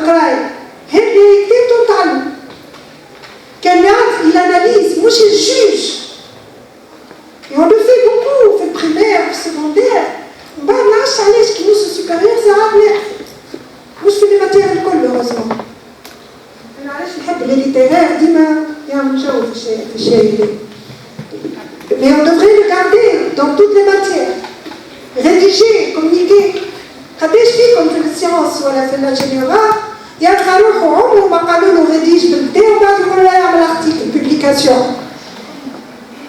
القرايه هذا كتابته وتعلم كان يعرف il analyse مش الجوج et on le fait beaucoup في البريمير في السكوندير من بعد ما عرفتش علاش كي نوصل سوبيريور ساعات ناقص مش في الماتير الكل هوزمون انا علاش نحب لي ليتيرير ديما يعمل جو في الشيء هذا mais on devrait le garder dans toutes les matières rédiger communiquer قداش فيكم في السيونس ولا في الانجينيورات يلقى روحه عمره ما قالوا له ريديج بالكدا ومن بعد يقولوا له يعمل ارتيكل بوبليكاسيون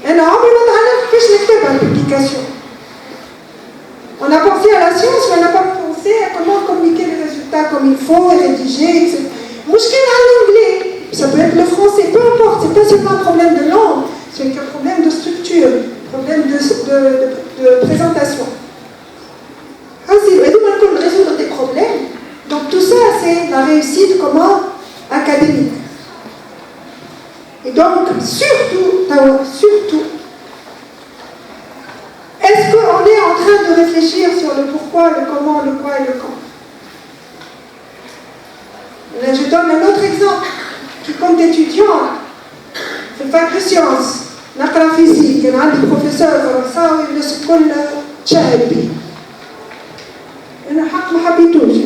انا عمري ما تعلمت كيفاش نكتبها البوبليكاسيون on a pensé à la science mais on n'a pas pensé à comment communiquer les résultats comme il faut et rédiger etc. مشكلة على l'anglais ça peut être le français peu importe c'est pas seulement un problème de langue c'est un problème de structure problème de présentation ainsi on peut résoudre des problèmes donc tout ça c'est la réussite comment académique et donc surtout est-ce qu'on est en train de réfléchir sur le pourquoi, le comment, le quoi et le quand? Là, je donne un autre exemple qui compte étudiant في الفاك de sciences نقرا physique كان عندي بروفيسور فرنساوي الناس الكل تشاهد بيه أنا حق ما حبيتوش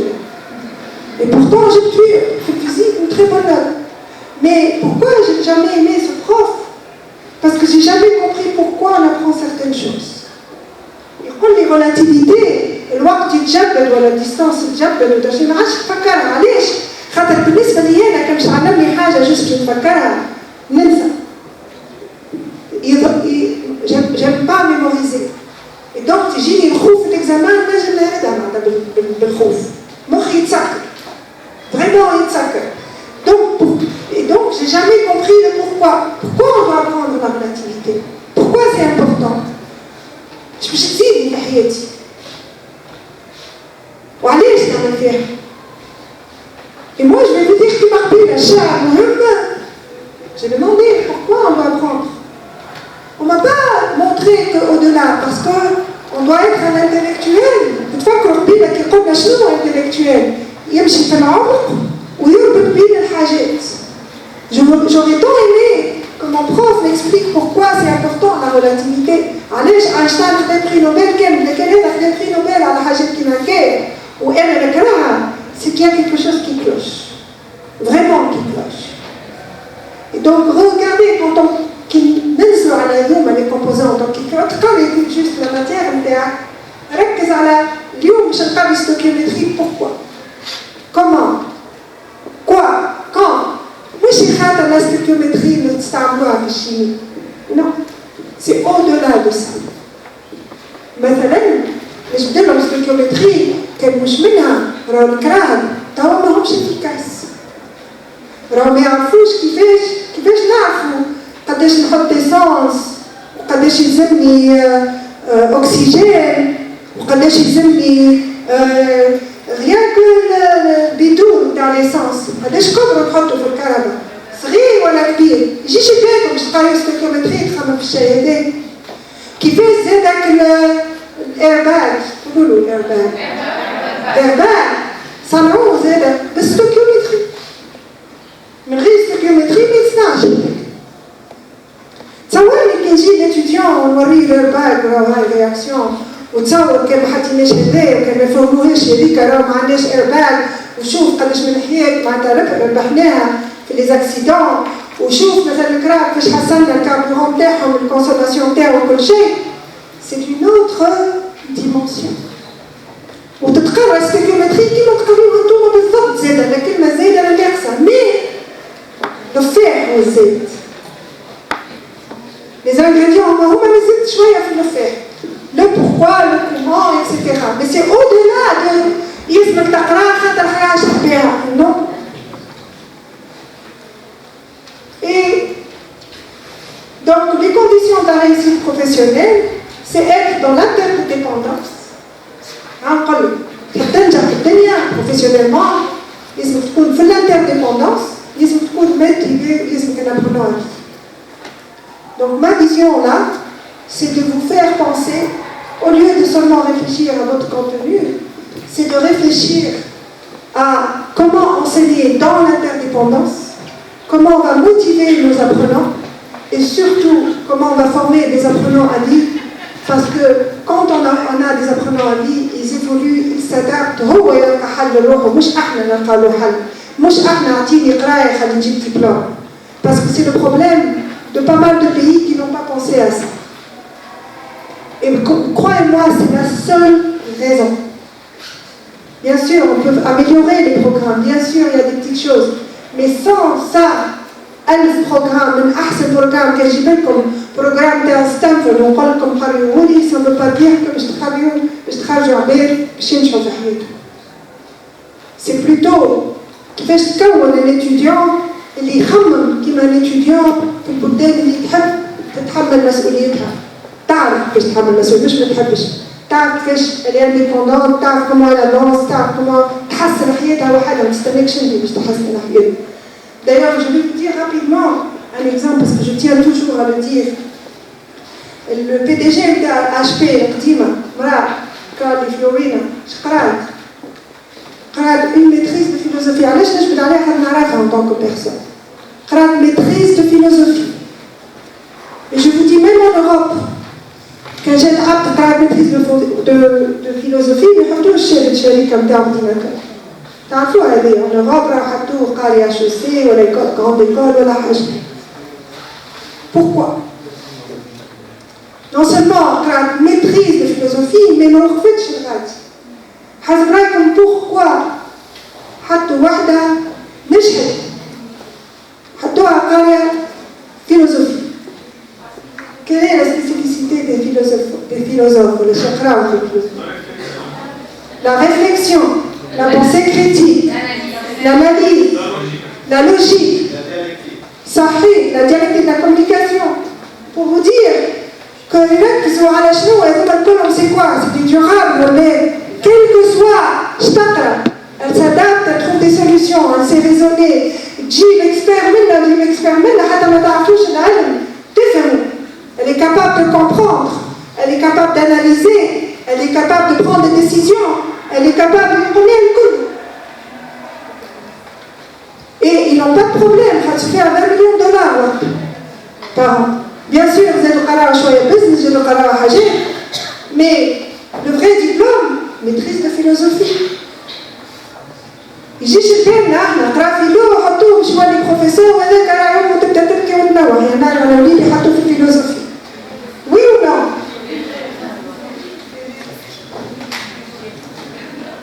et pourtant j'ai pu في physique une très bonne note mais pourquoi j'ai jamais aimé ce prof parce que j'ai jamais compris pourquoi on apprend certaines choses يقول لي relativité الوقت يتجدد ولا الديستانس يتجدد ولا شيء ما عادش نفكرها علاش خاطر بالنسبه لي انا كان باش علمني حاجه جست نفكرها ننسى j'aime pas mémoriser et donc تجيني الخوف في الاكزامان نجم نهردها معناتها بالخوف مخي يتسكر vraiment يتسكر donc j'ai jamais compris le pourquoi on doit apprendre la relativité pourquoi c'est important باش تزيدني في حياتي وعلاش نعمل فيها et moi je vais vous dire كيما قبيله الشعر مهم j'ai demandé pourquoi on doit apprendre on m'a pas montré qu'au-delà parce que on doit être un intellectuel تتفكروا قبيله كي قلنا شنو intellectuel يمشي في العمق ويربط بين الحاجات j'aurais tant aimé que mon prof m'explique pourquoi c'est important la relativité. علاش اينشتاين خد بري نوبل كامل لكن هذا خد بري نوبل على حاجات كيما هكا وانا نكرهها c'est qu'il y a quelque chose qui cloche vraiment qui cloche et donc regardez quand on كي ننزلوا على هذوما لي كومبوزون دونك كي تقري جوست لا ماتيير نتاعك ركز على اليوم باش نقري ستوكيومتري pourquoi comment quoi quand مش خاطر لا ستوكيومتري اللي تستعملوها في الشيمي non c'est au-delà de ça مثلا باش ندير لهم ستوكيومتري كان مش منها راهو الكراهب توا ماهمش افيكاس راهو ما يعرفوش كيفاش نعرفوا قداش نحط ايسانس وقداش يلزمني اكسجين وقداش يلزمني غير البيدون تاع ليسانس قداش قدروا نحطوا في الكهرباء صغير ولا كبير يجيش بالكم باش تقراو ستوكيومتري تخمم في الشيء هذا كيفاش زادك الايرباج نقولوا الايرباج صنعوه زاد بالستوكيومتري من غير ستوكيومتري ما يصنعش تصورني كي نجي ليتيديون ونوريه الايرباج راهو هاي رياكسيون وتصور كان ما حطيناش هذايا وكان ما فهموهاش هذيك راهو ما عندناش ايرباج وشوف قداش من الحياه معناتها ربحناها في لي زاكسيدون وشوف مثلا الكراب كيفاش حسنا الكاربورون تاعهم الكونسوماسيون تاعو وكل شيء سي اون اوتر ديمونسيون وتتقرا ستيكيومتري كيما تقريوها انتوما بالضبط زاده لا كلمه زايده لا ناقصه مي النفاح هو الزايد لي زانغريديون هما مازال شويه في النفاح le pourquoi, le comment, etc. Mais c'est au-delà de يلزمك تقرا خاطر حاجه بها non. Et donc les conditions de la réussite professionnelle, c'est être dans l'interdépendance. نقول لك تنجح في الدنيا professionnellement لازم تكون في l'interdépendance, لازم تكون motivé, لازم تكون apprenant. Donc ma vision là, c'est de vous faire penser, au lieu de seulement réfléchir à votre contenu, c'est de réfléchir à comment enseigner dans l'interdépendance, comment on va motiver nos apprenants et surtout comment on va former des apprenants à vie, parce que quand on a des apprenants à vie, ils évoluent, ils s'adaptent. هو يلقى حل لروحه مش احنا نلقى له حل، مش احنا اعطيني قرايه خلي نجيب diplôme. Parce que c'est le problème de pas mal de pays qui n'ont pas pensé à ça. Et croyez-moi, c'est la seule raison. Bien sûr, on peut améliorer les programmes, bien sûr, il y a des petites choses. Mais sans ça, un programme, un أحسن programme que j'ai comme programme de Stanford, on parle comme قريوني, ça ne veut pas dire que je travaille à بير باش ينجحوا في حياتهم. C'est plutôt كيفاش تكون الétudiant اللي يخمم كيما الétudiant في البلدان اللي تحب تتحمل مسؤوليتها. تعرف كيفاش تحمل مسؤوليتها مش ما تحبش. تعرف كيفاش elle est indépendante, تعرف comment elle avance, تعرف comment تحسن حياتها وحدها، ما تستناكش انت باش تحسن حياتها. D'ailleurs, je vais vous dire rapidement un exemple parce que je tiens toujours à le dire. Le PDG de HP القديمة مرأة كارلي فلورينا قرأت une maîtrise de philosophie. علاش نجبد عليها خاطر نعرفها en tant que personne. قرأت maîtrise de philosophie. Et je vous dis même en Europe, كان جات عبد قرأت maîtrise de philosophie ما يحطوش شركة نتاع ordinateur. تعرفوا هذه en Europe راهو حطوه قاري HEC ولا grande école ولا حاجة. Pourquoi? Non seulement قرأت maîtrise de philosophie, mais ما وقفتش لغاية. حسب رأيكم pourquoi حطوا وحدة نجحت حطوها قارية philosophie. Quelle est la spécificité des philosophes les chakras ou des philosophes? La réflexion, la pensée critique, l'analyse, la logique, la dialectique, la communication. Pour vous dire que les mecs qui sont à la chenou, c'est quoi? C'est du durable, mais quel que soit, elle s'adapte, elle trouve des solutions, elle sait raisonner. Elle est capable de comprendre, elle est capable d'analyser, elle est capable de prendre des décisions, elle est capable de donner le coup. Et ils n'ont pas de problème, ça se fait à 20 millions de dollars par an. Bien sûr, vous êtes au Qara Choya Business, vous êtes au Qara Hajé, mais le vrai diplôme, maîtrise de philosophie. يجي شبابنا احنا قرا فيلو وحطوه باش يولي بروفيسور وهذاك راه يوم تبدا تبكي وتنوح يعني نعرف على وليدي حطوه في الفيلوزوفي. Oui ou non?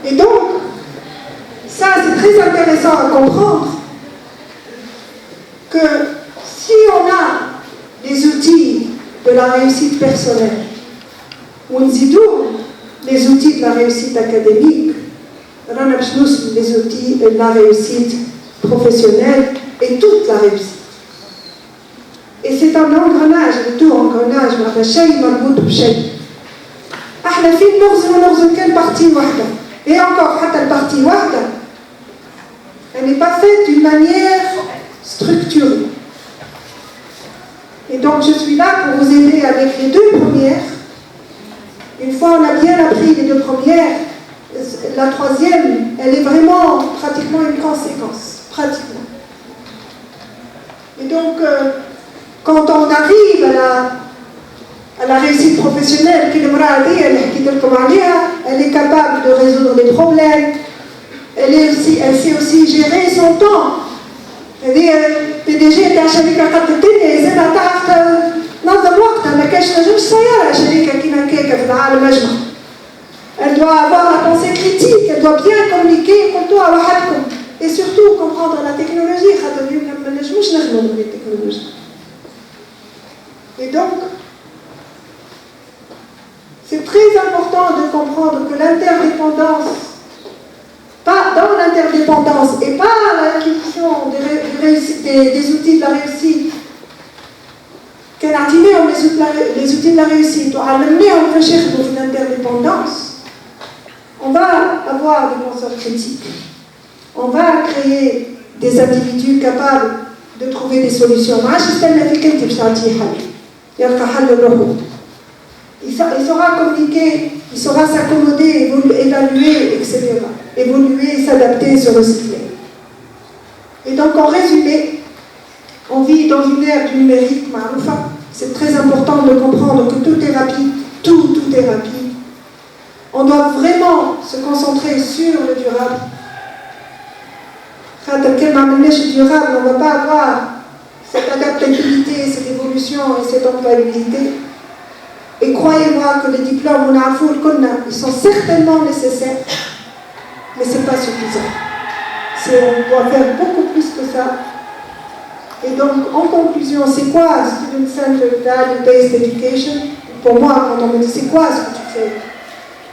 Et donc, ça c'est très intéressant à comprendre que si on a les outils de la réussite personnelle, ou les outils de la réussite académique, les outils de la réussite professionnelle et toute la réussite. Et c'est un engrenage, le tout engrenage, ما شيء مربوط بشيء. احنا فين نغزو كان بارتي واحدة. Et encore, حتى البارتي واحدة, elle n'est pas faite d'une manière structurée. Et donc je suis là pour vous aider avec les deux premières. Une fois on a bien appris les deux premières, la troisième, elle est vraiment pratiquement une conséquence, pratiquement. Et donc, quand on arrive à la réussite professionnelle, elle est capable de résoudre des problèmes, elle sait aussi gérer son temps. PDG تاع شركة قد الدنيا إذا تعرف تنظم وقتها ما كاش نجمش سيارة شركة كيما هكاكا في العالم أجمع. Elle doit avoir la pensée critique, elle doit bien communiquer pour toi et surtout comprendre la technologie. Et donc, c'est très important de comprendre que l'interdépendance, pas dans l'interdépendance et pas l'acquisition des outils de la réussite, les outils de la réussite, l'interdépendance, on va avoir des penseurs critiques. On va créer des individus capables de trouver des solutions. Il saura communiquer, il saura s'accommoder, évaluer, etc. Évoluer, s'adapter, se recycler. Et donc, en résumé, on vit dans une ère du numérique, Maroufa. C'est très important de comprendre que tout est rapide, tout est rapide. On doit vraiment se concentrer sur le durable. Quand on est durable, on ne va pas avoir cette adaptabilité, cette évolution et cette employabilité. Et croyez-moi que les diplômes, ils sont certainement nécessaires, mais ce n'est pas suffisant. On doit faire beaucoup plus que ça. Et donc, en conclusion, c'est quoi Student Centered Value-Based Education? Pour moi, quand on me dit c'est quoi ce que tu fais,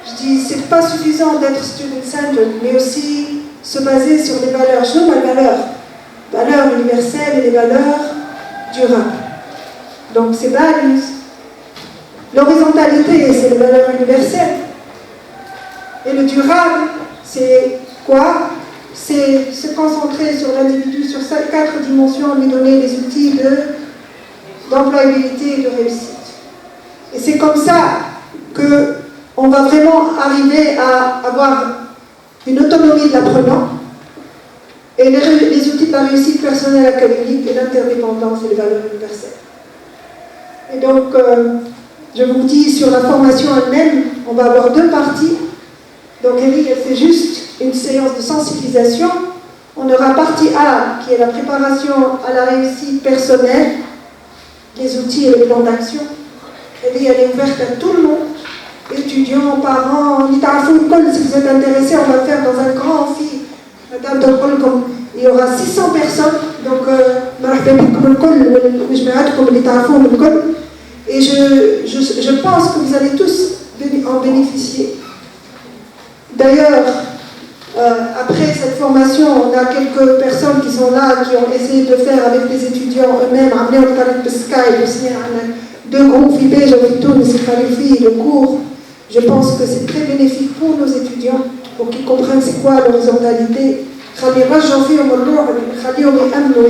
je dis c'est pas suffisant d'être student centered, mais aussi se baser sur les valeurs. Je nomme les valeurs universelles et les valeurs durables. Donc, c'est values. L'horizontalité, c'est les valeurs universelles. Et le durable, c'est quoi? C'est se concentrer sur l'individu, sur ces 4 dimensions, lui donner les outils d'employabilité et de réussite. Et c'est comme ça qu'on va vraiment arriver à avoir une autonomie de l'apprenant et les outils de la réussite personnelle académique et l'interdépendance et les valeurs universelles. Et donc, je vous dis, sur la formation elle-même, on va avoir 2 parties. Donc, Eric, c'est juste une séance de sensibilisation. On aura partie A, qui est la préparation à la réussite personnelle, les outils et les plans d'action. Elle est ouverte à tout le monde, étudiants, parents, si vous êtes intéressés, on va le faire dans un grand amphi. Madame, il y aura 600 personnes, donc et je pense que vous allez tous en bénéficier. D'ailleurs, après cette formation, on a quelques personnes qui sont là, qui ont essayé de faire avec les étudiants eux-mêmes, deux groupes IBEJ, le cours. Je pense que c'est très bénéfique pour nos étudiants, pour qu'ils comprennent c'est quoi l'horizontalité. يرجعوا فيهم الروح نخليهم يأمنوا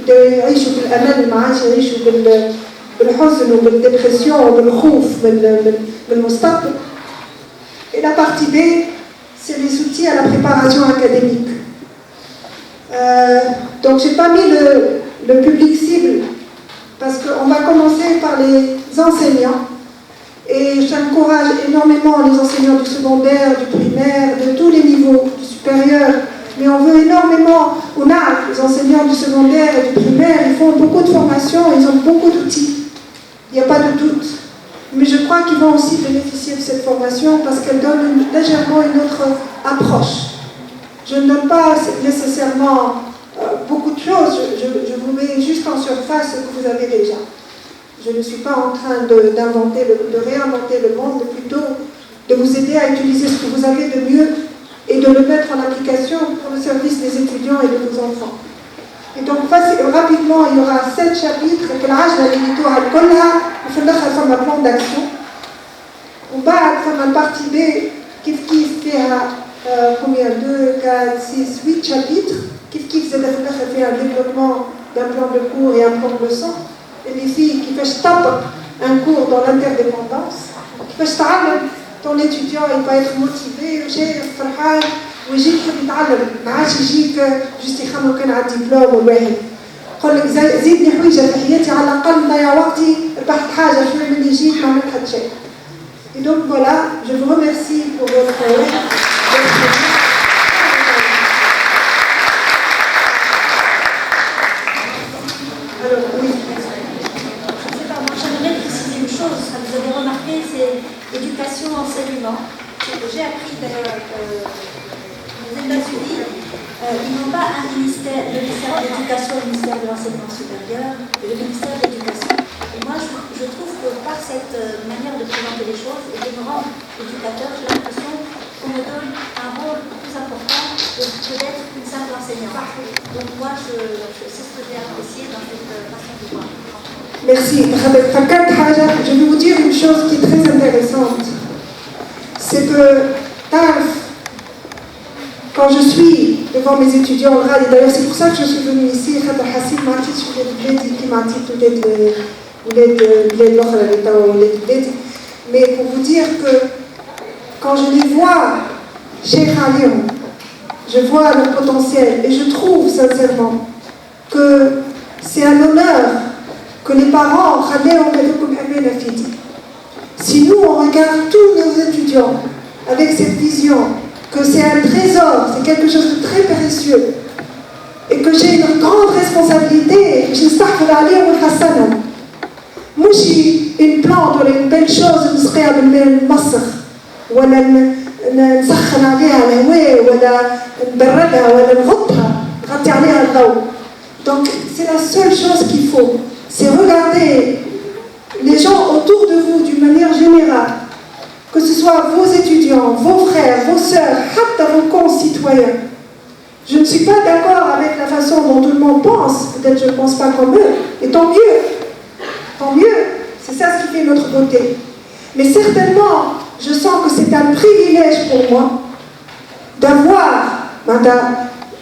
يعيشوا بالأمل ما عادش يعيشوا بالحزن وبالديبرسيون وبالخوف من المستقبل. Et la partie B, c'est les outils à la préparation académique. Donc j'ai pas mis le public cible parce qu'on va commencer par les enseignants et j'encourage énormément les enseignants du secondaire, du primaire, de tous les niveaux, du supérieur. Mais on veut énormément, les enseignants du secondaire et du primaire, ils font beaucoup de formations, ils ont beaucoup d'outils. Il n'y a pas de doute. Mais je crois qu'ils vont aussi bénéficier de cette formation parce qu'elle donne légèrement une autre approche. Je ne donne pas nécessairement beaucoup de choses, je vous mets juste en surface ce que vous avez déjà. Je ne suis pas en train de réinventer le monde, mais plutôt de vous aider à utiliser ce que vous avez de mieux et de le mettre en application pour le service des étudiants et de vos enfants. Et donc, rapidement, il y aura 7 chapitres, et que l'âge de un plan d'action. On va faire la partie B, qui fait combien 2, 4, 6, 8 chapitres, qui fait un développement d'un plan de cours et un plan de leçon. Et les filles qui font un cours dans l'interdépendance, qui font ton étudiant il va être motivé وجاي فرحان ويجي يحب يتعلم ما عادش يجيك جست يخمم كان على الدبلوم والواحد يقول لك زيدني حويجه في حياتي على الاقل نضيع وقتي ربحت حاجه شويه من اللي جيت ما عملت حتى شيء. Et donc voilà, je vous remercie pour votre alors oui. J'aimerais préciser une chose, vous avez remarqué, c'est l'éducation, enseignement. J'ai appris d'ailleurs aux États-Unis, ils n'ont pas un ministère, le ministère de l'Éducation, le ministère de l'Enseignement supérieur, le ministère de l'Éducation. Et moi, je trouve que par cette manière de présenter les choses et de me rendre éducateur, j'ai l'impression qu'on me donne un rôle plus important que d'être une simple enseignante. Donc moi, c'est ce que j'ai apprécié dans cette façon de voir. Merci. Je vais vous dire une chose qui est très intéressante. C'est que, quand je suis devant mes étudiants, et d'ailleurs c'est pour ça que je suis venue ici, mais pour vous dire que quand je les vois chez Khalil, je vois leur potentiel et je trouve sincèrement que c'est un honneur que les parents, si nous on regarde tous nos étudiants avec cette vision que c'est un trésor, c'est quelque chose de très précieux et que j'ai une grande responsabilité, j'espère que l'aller au Hassan. Moi j'ai une plante ou une belle chose, je serais à المسخ ولا نسخن عليها الهواء ولا نبردها ولا نغطها نغطي عليها الضوء. Donc c'est la seule chose qu'il faut, c'est regarder les gens autour de vous d'une manière générale, que ce soit vos étudiants, vos frères, vos sœurs, vos concitoyens. Je ne suis pas d'accord avec la façon dont tout le monde pense, peut-être je ne pense pas comme eux, et tant mieux, c'est ça ce qui fait notre beauté. Mais certainement, je sens que c'est un privilège pour moi d'avoir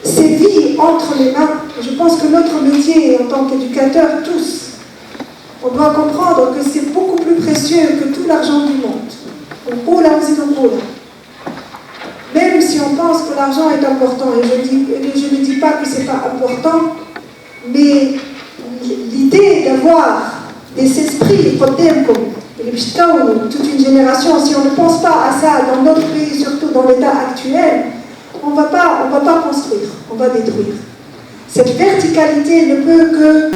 ces vies entre les mains. Je pense que notre métier en tant qu'éducateur, tous, on doit comprendre que c'est beaucoup plus précieux que tout l'argent du monde. Même si on pense que l'argent est important, et je ne dis pas que ce n'est pas important, mais l'idée d'avoir des esprits, toute une génération, si on ne pense pas à ça dans notre pays, surtout dans l'état actuel, on ne va pas construire, on va détruire. Cette verticalité ne peut que